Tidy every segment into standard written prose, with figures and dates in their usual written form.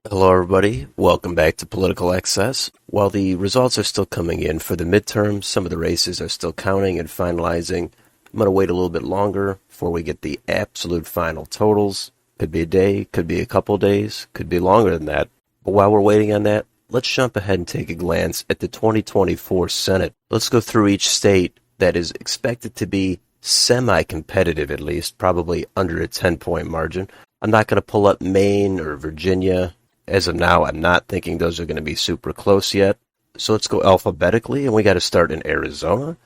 Hello, everybody. Welcome back to Political Excess. While the results are still coming in for the midterms, some of the races are still counting and finalizing. I'm going to wait a little bit longer before we get the absolute final totals. Could be a day, could be a couple days, could be longer than that. But while we're waiting on that, let's jump ahead and take a glance at the 2024 Senate. Let's go through each state that is expected to be semi-competitive, at least, probably under a 10-point margin. I'm not going to pull up Maine or Virginia. As of now, I'm not thinking those are going to be super close yet. So let's go alphabetically, and we got to start in Arizona.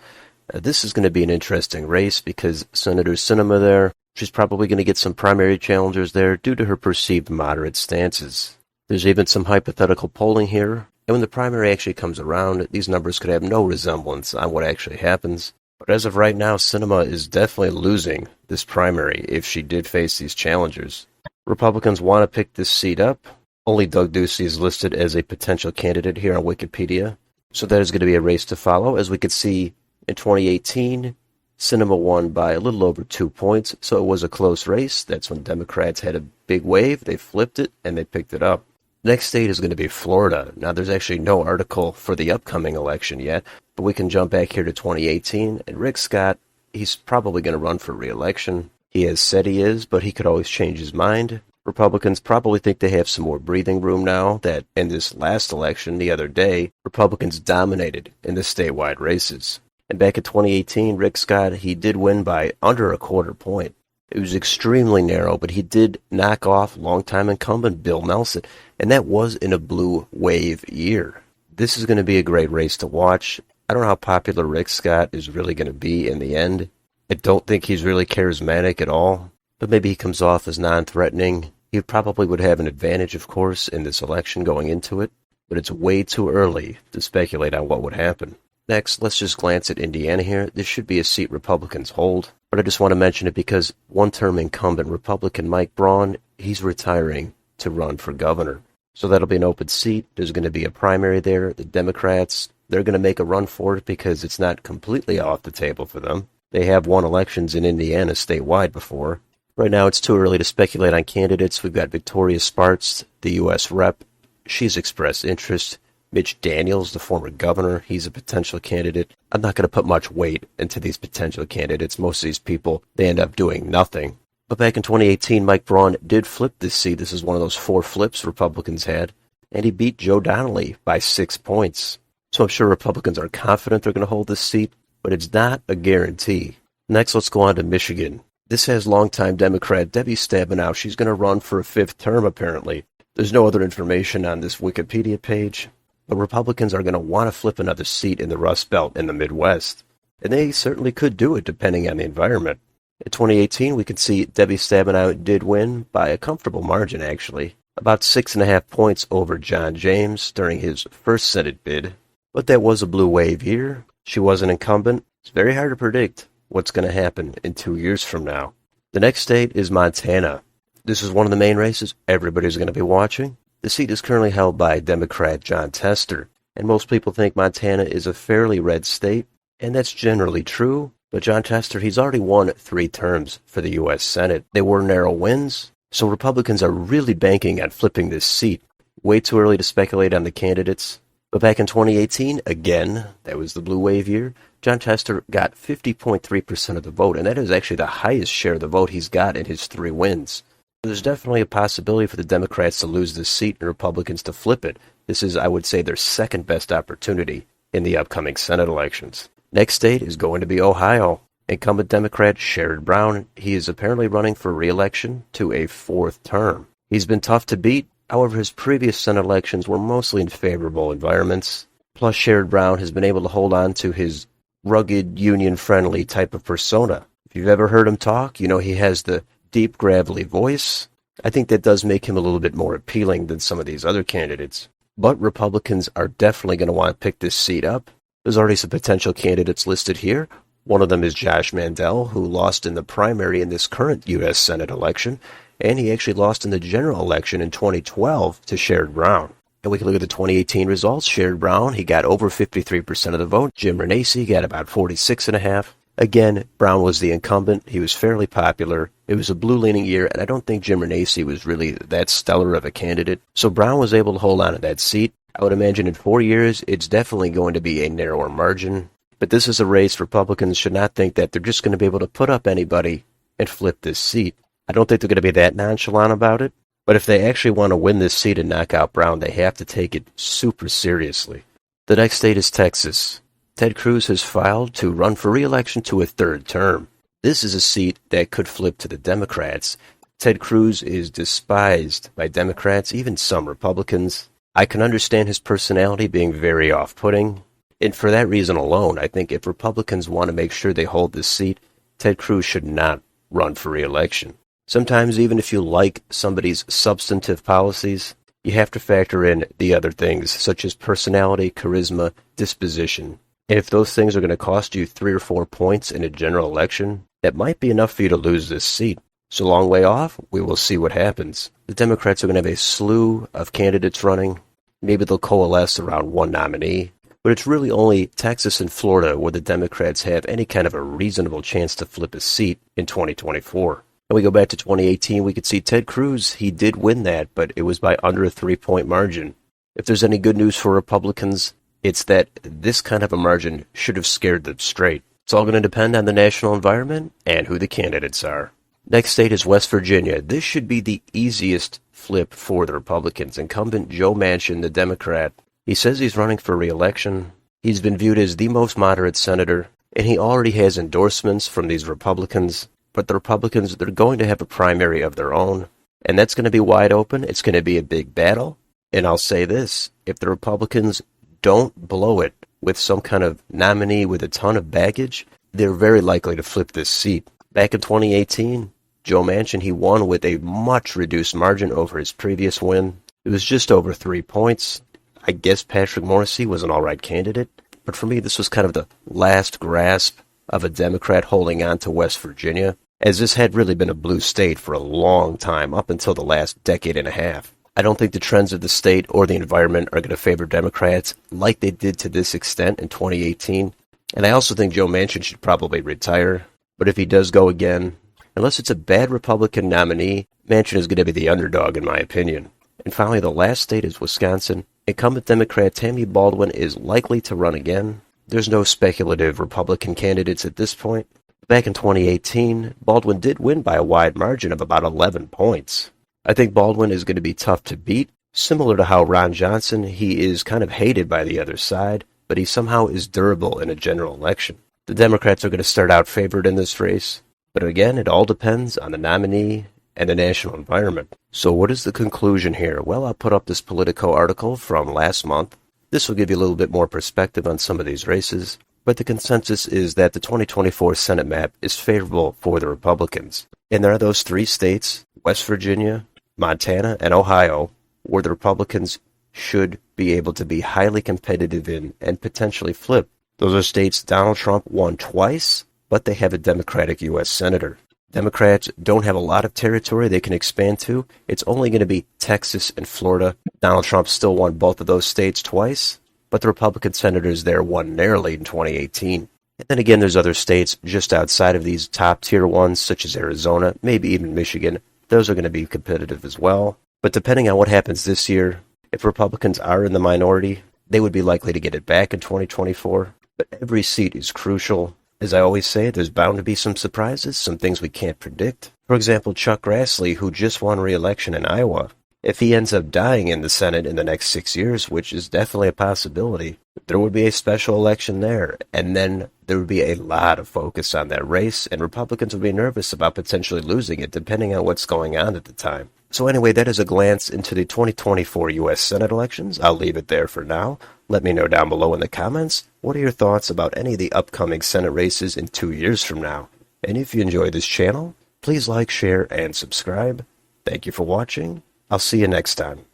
This is going to be an interesting race because Senator Sinema there, she's probably going to get some primary challengers there due to her perceived moderate stances. There's even some hypothetical polling here, and when the primary actually comes around, these numbers could have no resemblance on what actually happens. But as of right now, Sinema is definitely losing this primary if she did face these challengers. Republicans want to pick this seat up. Only Doug Ducey is listed as a potential candidate here on Wikipedia. So that is going to be a race to follow. As we could see in 2018, Sinema won by a little over 2 points. So it was a close race. That's when Democrats had a big wave. They flipped it and they picked it up. Next state is going to be Florida. Now, there's actually no article for the upcoming election yet, but we can jump back here to 2018. And Rick Scott, he's probably going to run for re-election. He has said he is, but he could always change his mind. Republicans probably think they have some more breathing room now that in this last election the other day, Republicans dominated in the statewide races. And back in 2018, Rick Scott, he did win by under a quarter point. It was extremely narrow, but he did knock off longtime incumbent Bill Nelson, and that was in a blue wave year. This is going to be a great race to watch. I don't know how popular Rick Scott is really going to be in the end. I don't think he's really charismatic at all. But maybe he comes off as non-threatening. He probably would have an advantage, of course, in this election going into it, but it's way too early to speculate on what would happen. Next, let's just glance at Indiana here. This should be a seat Republicans hold, but I just want to mention it because one-term incumbent Republican Mike Braun, he's retiring to run for governor. So that'll be an open seat. There's going to be a primary there. The Democrats, they're going to make a run for it because it's not completely off the table for them. They have won elections in Indiana statewide before. Right now, it's too early to speculate on candidates. We've got Victoria Spartz, the U.S. rep. She's expressed interest. Mitch Daniels, the former governor, he's a potential candidate. I'm not going to put much weight into these potential candidates. Most of these people, they end up doing nothing. But back in 2018, Mike Braun did flip this seat. This is one of those 4 flips Republicans had. And he beat Joe Donnelly by 6 points. So I'm sure Republicans are confident they're going to hold this seat, but it's not a guarantee. Next, let's go on to Michigan. This has longtime Democrat Debbie Stabenow. She's going to run for a 5th term, apparently. There's no other information on this Wikipedia page, but Republicans are going to want to flip another seat in the Rust Belt in the Midwest. And they certainly could do it, depending on the environment. In 2018, we can see Debbie Stabenow did win by a comfortable margin, actually. About 6.5 points over John James during his first Senate bid. But that was a blue wave year. She was an incumbent. It's very hard to predict what's going to happen in 2 years from now. The next state is Montana. This is one of the main races everybody's going to be watching. The seat is currently held by Democrat Jon Tester, and most people think Montana is a fairly red state, and that's generally true, but Jon Tester, he's already won 3 terms for the U.S. Senate. They were narrow wins, so Republicans are really banking on flipping this seat. Way too early to speculate on the candidates. But back in 2018, again, that was the blue wave year, Jon Tester got 50.3% of the vote, and that is actually the highest share of the vote he's got in his 3 wins. There's definitely a possibility for the Democrats to lose this seat and Republicans to flip it. This is, I would say, their second best opportunity in the upcoming Senate elections. Next state is going to be Ohio. Incumbent Democrat Sherrod Brown, he is apparently running for re-election to a 4th term. He's been tough to beat. However, his previous Senate elections were mostly in favorable environments. Plus, Sherrod Brown has been able to hold on to his rugged, union-friendly type of persona. If you've ever heard him talk, you know he has the deep, gravelly voice. I think that does make him a little bit more appealing than some of these other candidates. But Republicans are definitely going to want to pick this seat up. There's already some potential candidates listed here. One of them is Josh Mandel, who lost in the primary in this current U.S. Senate election, and he actually lost in the general election in 2012 to Sherrod Brown. And we can look at the 2018 results. Sherrod Brown, he got over 53% of the vote. Jim Renacci got about 46.5%. Again, Brown was the incumbent. He was fairly popular. It was a blue-leaning year, and I don't think Jim Renacci was really that stellar of a candidate. So Brown was able to hold on to that seat. I would imagine in 4 years, it's definitely going to be a narrower margin. But this is a race Republicans should not think that they're just going to be able to put up anybody and flip this seat. I don't think they're going to be that nonchalant about it. But if they actually want to win this seat and knock out Brown, they have to take it super seriously. The next state is Texas. Ted Cruz has filed to run for re-election to a third term. This is a seat that could flip to the Democrats. Ted Cruz is despised by Democrats, even some Republicans. I can understand his personality being very off-putting. And for that reason alone, I think if Republicans want to make sure they hold this seat, Ted Cruz should not run for re-election. Sometimes even if you like somebody's substantive policies, you have to factor in the other things, such as personality, charisma, disposition. And if those things are going to cost you 3 or 4 points in a general election, that might be enough for you to lose this seat. So long way off, we will see what happens. The Democrats are going to have a slew of candidates running. Maybe they'll coalesce around one nominee. But it's really only Texas and Florida where the Democrats have any kind of a reasonable chance to flip a seat in 2024. And we go back to 2018, we could see Ted Cruz, he did win that, but it was by under a 3-point margin. If there's any good news for Republicans, it's that this kind of a margin should have scared them straight. It's all going to depend on the national environment and who the candidates are. Next state is West Virginia. This should be the easiest flip for the Republicans. Incumbent Joe Manchin, the Democrat, he says he's running for re-election. He's been viewed as the most moderate senator, and he already has endorsements from these Republicans. But the Republicans, they're going to have a primary of their own, and that's going to be wide open. It's going to be a big battle. And I'll say this, if the Republicans don't blow it with some kind of nominee with a ton of baggage, they're very likely to flip this seat. Back in 2018, Joe Manchin, he won with a much reduced margin over his previous win. It was just over 3 points. I guess Patrick Morrisey was an all-right candidate, but for me, this was kind of the last grasp of a Democrat holding on to West Virginia, as this had really been a blue state for a long time, up until the last decade and a half. I don't think the trends of the state or the environment are going to favor Democrats like they did to this extent in 2018. And I also think Joe Manchin should probably retire. But if he does go again, unless it's a bad Republican nominee, Manchin is going to be the underdog in my opinion. And finally, the last state is Wisconsin. Incumbent Democrat Tammy Baldwin is likely to run again. There's no speculative Republican candidates at this point. Back in 2018, Baldwin did win by a wide margin of about 11 points. I think Baldwin is going to be tough to beat. Similar to how Ron Johnson, he is kind of hated by the other side, but he somehow is durable in a general election. The Democrats are going to start out favored in this race, but again, it all depends on the nominee and the national environment. So what is the conclusion here? Well, I'll put up this Politico article from last month. This will give you a little bit more perspective on some of these races, but the consensus is that the 2024 Senate map is favorable for the Republicans. And there are those 3 states, West Virginia, Montana, and Ohio, where the Republicans should be able to be highly competitive in and potentially flip. Those are states Donald Trump won twice, but they have a Democratic U.S. Senator. Democrats don't have a lot of territory they can expand to. It's only going to be Texas and Florida. Donald Trump still won both of those states twice, but the Republican senators there won narrowly in 2018. And then again, there's other states just outside of these top-tier ones, such as Arizona, maybe even Michigan. Those are going to be competitive as well. But depending on what happens this year, if Republicans are in the minority, they would be likely to get it back in 2024. But every seat is crucial. As I always say, there's bound to be some surprises, some things we can't predict. For example, Chuck Grassley, who just won re-election in Iowa, if he ends up dying in the Senate in the next 6 years, which is definitely a possibility, there would be a special election there, and then there would be a lot of focus on that race, and Republicans would be nervous about potentially losing it, depending on what's going on at the time. So anyway, that is a glance into the 2024 U.S. Senate elections. I'll leave it there for now. Let me know down below in the comments, what are your thoughts about any of the upcoming Senate races in 2 years from now? And if you enjoy this channel, please like, share, and subscribe. Thank you for watching. I'll see you next time.